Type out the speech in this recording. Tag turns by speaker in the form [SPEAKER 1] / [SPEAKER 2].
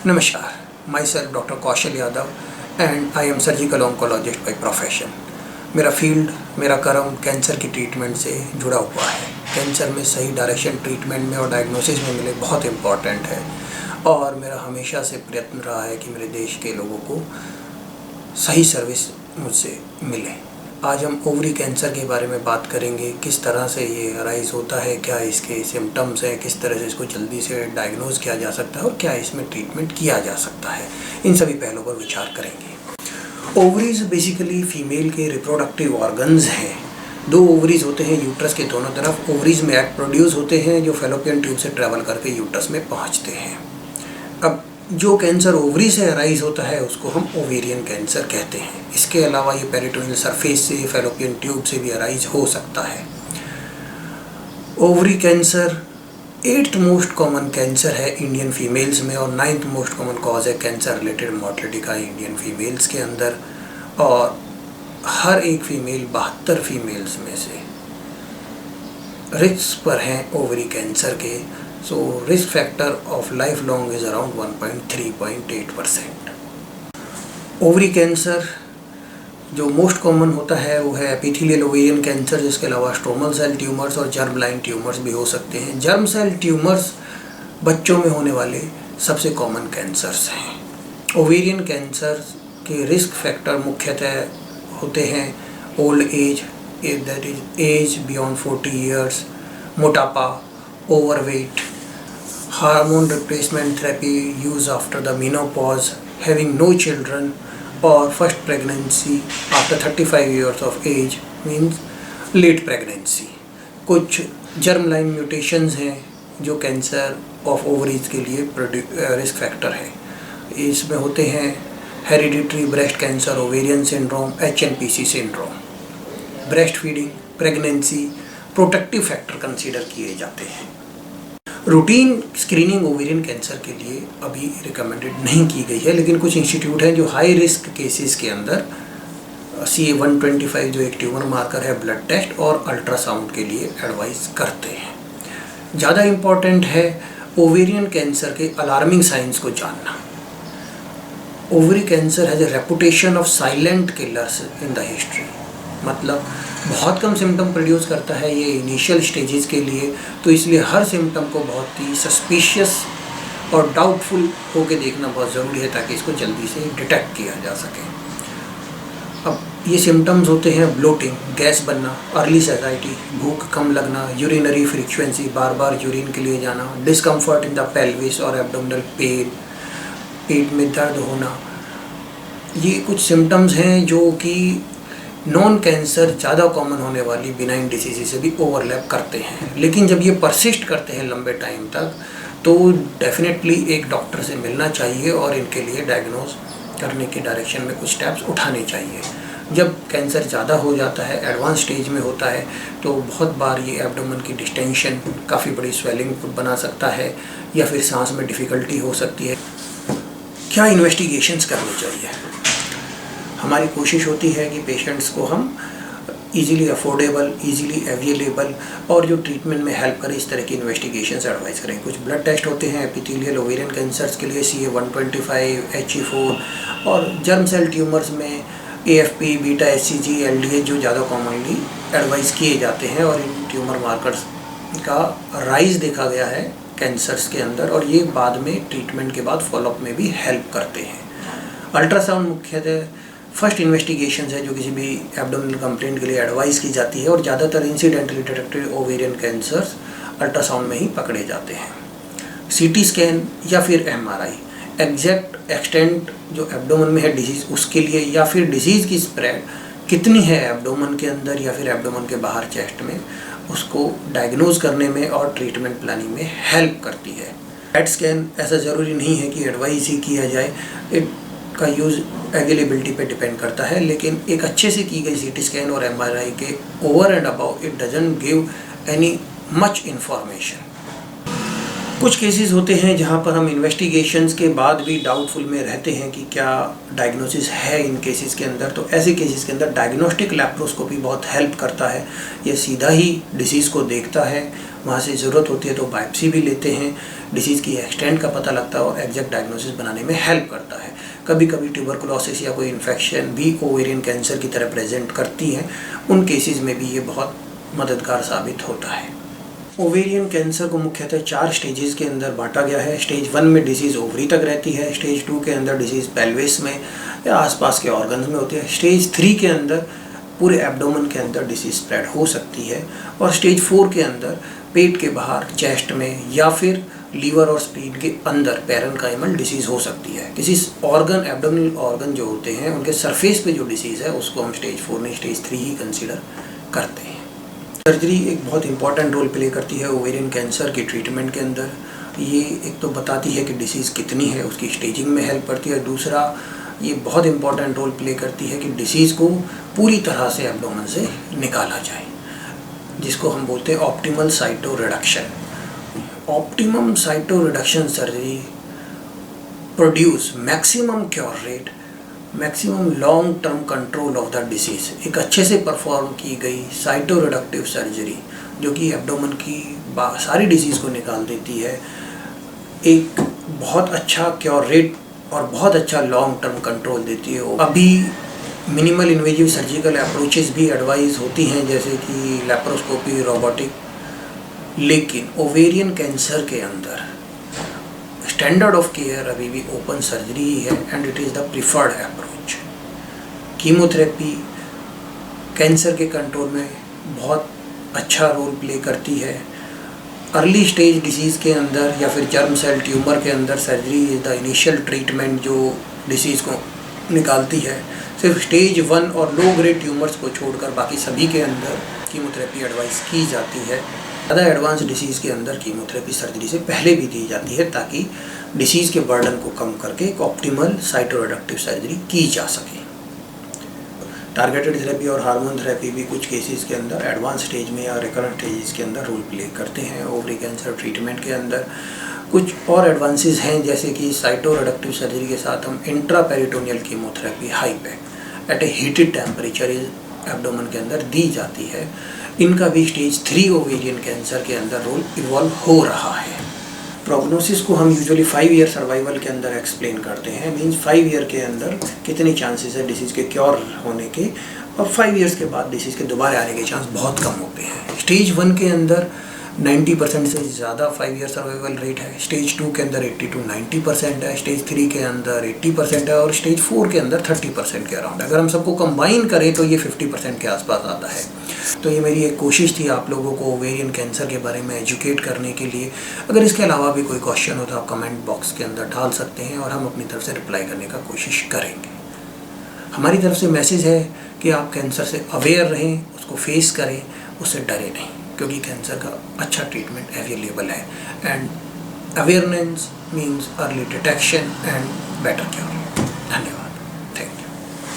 [SPEAKER 1] नमस्कार, myself doctor Kaushal Yadav and I am surgical oncologist by profession. मेरा field, मेरा कर्म कैंसर की ट्रीटमेंट से जुड़ा हुआ है। कैंसर में सही डायरेक्शन ट्रीटमेंट में और डायग्नोसिस में मिले बहुत इम्पॉर्टेंट है और मेरा हमेशा से प्रयत्न रहा है कि मेरे देश के लोगों को सही सर्विस मुझसे मिले। आज हम ओवरी कैंसर के बारे में बात करेंगे, किस तरह से ये अराइज होता है, क्या इसके सिम्टम्स हैं, किस तरह से इसको जल्दी से डायग्नोज किया जा सकता है और क्या इसमें ट्रीटमेंट किया जा सकता है। इन सभी पहलुओं पर विचार करेंगे। ओवरीज बेसिकली फीमेल के रिप्रोडक्टिव ऑर्गन्स हैं। दो ओवरीज होते हैं यूट्रस के दोनों तरफ। ओवरीज में एग प्रोड्यूस होते हैं जो फैलोपियन ट्यूब से ट्रैवल करके यूट्रस में पहुँचते हैं। अब जो कैंसर ओवरी से अराइज होता है उसको हम ओवेरियन कैंसर कहते हैं। इसके अलावा ये पेरिटोनियल सरफेस से, फैलोपियन ट्यूब से भी अराइज हो सकता है। Ovary cancer 8th most common cancer है इंडियन फीमेल्स में और 9th मोस्ट कॉमन कॉज है कैंसर रिलेटेड मॉर्टेलिटी का इंडियन फीमेल्स के अंदर। और हर एक फीमेल 72 फीमेल्स में से रिस्क पर हैं ओवरी कैंसर के। So risk factor of lifelong is around 1.3.8%. Ovary cancer जो मोस्ट कॉमन होता है वो है एपिथेलियल ओवेरियन कैंसर, जिसके अलावा स्ट्रोमल सेल ट्यूमर्स और जर्म लाइन ट्यूमर्स भी हो सकते हैं। जर्म सेल ट्यूमर्स बच्चों में होने वाले सबसे कॉमन कैंसर्स हैं। ओवेरियन कैंसर के रिस्क फैक्टर मुख्यतः होते हैं old age, that is age beyond 40 years, मोटापा, overweight, hormone replacement therapy use after the menopause, having no children और first pregnancy after 35 years of age means late pregnancy. कुछ germline mutations हैं जो cancer of ovaries के लिए risk factor है। इसमें होते हैं hereditary breast cancer, ovarian syndrome, HNPC syndrome. Breast feeding, pregnancy protective factor consider किए जाते हैं। रूटीन स्क्रीनिंग ओवेरियन कैंसर के लिए अभी रिकमेंडेड नहीं की गई है, लेकिन कुछ इंस्टीट्यूट हैं जो हाई रिस्क केसेस के अंदर CA-125 जो एक ट्यूमर मार्कर है, ब्लड टेस्ट और अल्ट्रासाउंड के लिए एडवाइस करते हैं। ज़्यादा इम्पॉर्टेंट है ओवेरियन कैंसर के अलार्मिंग साइंस को जानना। Ovary cancer has a reputation of silent killers in the history, मतलब बहुत कम सिम्टम प्रोड्यूस करता है ये इनिशियल स्टेजेस के लिए, तो इसलिए हर सिम्टम को बहुत ही सस्पिशियस और डाउटफुल होकर देखना बहुत ज़रूरी है ताकि इसको जल्दी से डिटेक्ट किया जा सके। अब ये सिम्टम्स होते हैं ब्लोटिंग, गैस बनना, अर्ली सेसाइटी, भूख कम लगना, यूरिनरी फ्रीक्वेंसी, बार बार यूरिन के लिए जाना, डिस्कम्फर्ट इन द पेल्विस और एब्डोमिनल पेन, पेट में दर्द होना। ये कुछ सिम्टम्स हैं जो कि नॉन कैंसर ज़्यादा कॉमन होने वाली बिनाइन डिसीज़ से भी ओवरलैप करते हैं। लेकिन जब ये परसिस्ट करते हैं लंबे टाइम तक तो डेफिनेटली एक डॉक्टर से मिलना चाहिए और इनके लिए डायग्नोज करने की डायरेक्शन में कुछ स्टेप्स उठाने चाहिए। जब कैंसर ज़्यादा हो जाता है, एडवांस स्टेज में होता है, तो बहुत बार ये एब्डोमेन की डिस्टेंशन, काफ़ी बड़ी स्वेलिंग बना सकता है या फिर सांस में डिफ़िकल्टी हो सकती है। क्या इन्वेस्टिगेशंस करनी चाहिए? हमारी कोशिश होती है कि पेशेंट्स को हम इजीली अफोर्डेबल, इजीली अवेलेबल और जो ट्रीटमेंट में हेल्प करे इस तरह की इन्वेस्टिगेशंस एडवाइस करें। कुछ ब्लड टेस्ट होते हैं एपिथेलियल ओवेरियन कैंसर्स के लिए CA-125, HE4 और जर्म सेल ट्यूमर्स में AFP, बीटा HCG, LDH जो ज़्यादा कॉमनली एडवाइस किए जाते हैं और इन ट्यूमर मार्कर्स का राइज देखा गया है कैंसर्स के अंदर और ये बाद में ट्रीटमेंट के बाद फॉलोअप में भी हेल्प करते हैं। अल्ट्रासाउंड मुख्यतः फर्स्ट इन्वेस्टिगेशन है जो किसी भी एब्डोमिनल कंप्लेंट के लिए एडवाइस की जाती है और ज़्यादातर incidentally detected ovarian cancers ultrasound में ही पकड़े जाते हैं। CT स्कैन या फिर MRI एग्जैक्ट एक्सटेंट जो एब्डोमेन में है डिजीज़ उसके लिए या फिर डिजीज़ की स्प्रेड कितनी है एब्डोमेन के अंदर या फिर एब्डोमेन के बाहर चेस्ट में, उसको डायग्नोज करने में और ट्रीटमेंट प्लानिंग में हेल्प करती है। PET स्कैन ऐसा ज़रूरी नहीं है कि एडवाइस ही किया जाए, का यूज़ अवेलेबिलिटी पे डिपेंड करता है, लेकिन एक अच्छे से की गई CT स्कैन और MRI के over and above it doesn't give any much information. कुछ केसेस होते हैं जहां पर हम इन्वेस्टिगेशंस के बाद भी डाउटफुल में रहते हैं कि क्या डायग्नोसिस है इन केसेस के अंदर, तो ऐसे केसेस के अंदर डायग्नोस्टिक लैप्रोस्कोपी बहुत हेल्प करता है। ये सीधा ही डिसीज़ को देखता है वहाँ से ज़रूरत होती है तो बायोप्सी भी लेते हैं, डिसीज़ की एक्सटेंट का पता लगता है और एग्जैक्ट डायग्नोसिस बनाने में हेल्प करता है। कभी कभी ट्यूबरकुलोसिस या कोई इन्फेक्शन भी ओवेरियन कैंसर की तरह प्रेजेंट करती हैं, उन केसेस में भी ये बहुत मददगार साबित होता है। ओवेरियन कैंसर को मुख्यतः 4 स्टेजेस के अंदर बांटा गया है। स्टेज 1 में डिसीज़ ओवरी तक रहती है, स्टेज 2 के अंदर डिसीज़ पेल्विस में या आसपास के ऑर्गन्स में होती है, स्टेज 3 के अंदर पूरे एब्डोमेन के अंदर डिसीज़ स्प्रेड हो सकती है और स्टेज 4 के अंदर पेट के बाहर, चेस्ट में या फिर लीवर और स्प्लीन के अंदर पैरेन्काइमल डिसीज़ हो सकती है। किसी ऑर्गन, एब्डोमिनल ऑर्गन जो होते हैं उनके सरफेस पे जो डिसीज़ है उसको हम स्टेज 4 नहीं स्टेज 3 ही कंसिडर करते हैं। सर्जरी एक बहुत इंपॉर्टेंट रोल प्ले करती है ओवेरियन कैंसर के ट्रीटमेंट के अंदर। ये एक तो बताती है कि डिसीज़ कितनी है, उसकी स्टेजिंग में हेल्प करती है। दूसरा, ये बहुत इंपॉर्टेंट रोल प्ले करती है कि डिसीज़ को पूरी तरह से एब्डोमेन से निकाला जाए, जिसको हम बोलते हैं optimal cyto reduction. Optimum cyto reduction surgery produce maximum cure rate, maximum long term control of the disease. एक अच्छे से परफॉर्म की गई साइटो रिडक्टिव सर्जरी जो कि एब्डोमेन की सारी डिसीज़ को निकाल देती है, एक बहुत अच्छा क्योर रेट और बहुत अच्छा लॉन्ग टर्म कंट्रोल देती है। अभी मिनिमल इन्वेजिव सर्जिकल अप्रोचेस भी एडवाइज होती हैं, जैसे कि लैप्रोस्कोपी, रोबोटिक, लेकिन ओवेरियन कैंसर के अंदर स्टैंडर्ड ऑफ केयर अभी भी ओपन सर्जरी ही है and it is the preferred approach. Chemotherapy cancer के कंट्रोल में बहुत अच्छा रोल प्ले करती है। अर्ली स्टेज डिसीज़ के अंदर या फिर जर्म सेल ट्यूमर के अंदर surgery is the initial treatment जो डिसीज़ को निकालती है। सिर्फ स्टेज 1 और लो ग्रेड ट्यूमर्स को छोड़कर बाकी सभी के अंदर कीमोथेरेपी एडवाइस की जाती है। ज़्यादा एडवांस डिसीज़ के अंदर कीमोथेरेपी सर्जरी से पहले भी दी जाती है ताकि डिसीज़ के बर्डन को कम करके एक ऑप्टिमल साइटो रिडक्टिव सर्जरी की जा सके। टारगेटेड थेरेपी और हार्मोन थेरेपी भी कुछ केसेस के अंदर एडवांस स्टेज में या रिकरेंट स्टेजेस के अंदर रोल प्ले करते हैं। ओवरी कैंसर ट्रीटमेंट के अंदर कुछ और एडवांसेस हैं, जैसे कि साइटो रिडक्टिव सर्जरी के साथ हम इंट्रापेरिटोनियल कीमोथेरेपी हाई पैक at a heated temperature abdomen के अंदर दी जाती है। इनका भी स्टेज 3 ओवेरियन कैंसर के अंदर रोल इवॉल्व हो रहा है। प्रोग्नोसिस को हम यूजुअली 5 ईयर सर्वाइवल के अंदर एक्सप्लेन करते हैं, मींस 5 ईयर के अंदर कितने चांसेस है डिसीज़ के क्योर होने के, और 5 ईयर्स के बाद डिसीज़ के दोबारा आने के चांस बहुत कम होते हैं। स्टेज 1 के अंदर 90% से ज़्यादा 5 ईयर सर्वाइवल रेट है, स्टेज 2 के अंदर 80 to 90% है, स्टेज 3 के अंदर 80% है और स्टेज 4 के अंदर 30% के अराउंड है। अगर हम सबको कंबाइन करें तो ये 50% के आसपास आता है। तो ये मेरी एक कोशिश थी आप लोगों को ओवेरियन कैंसर के बारे में एजुकेट करने के लिए। अगर इसके अलावा भी कोई क्वेश्चन हो तो आप कमेंट बॉक्स के अंदर डाल सकते हैं और हम अपनी तरफ से रिप्लाई करने का कोशिश करेंगे। हमारी तरफ से मैसेज है कि आप कैंसर से अवेयर रहें, उसको फेस करें, उससे डरे नहीं, क्योंकि कैंसर का अच्छा ट्रीटमेंट अवेलेबल है and awareness means early detection and better cure.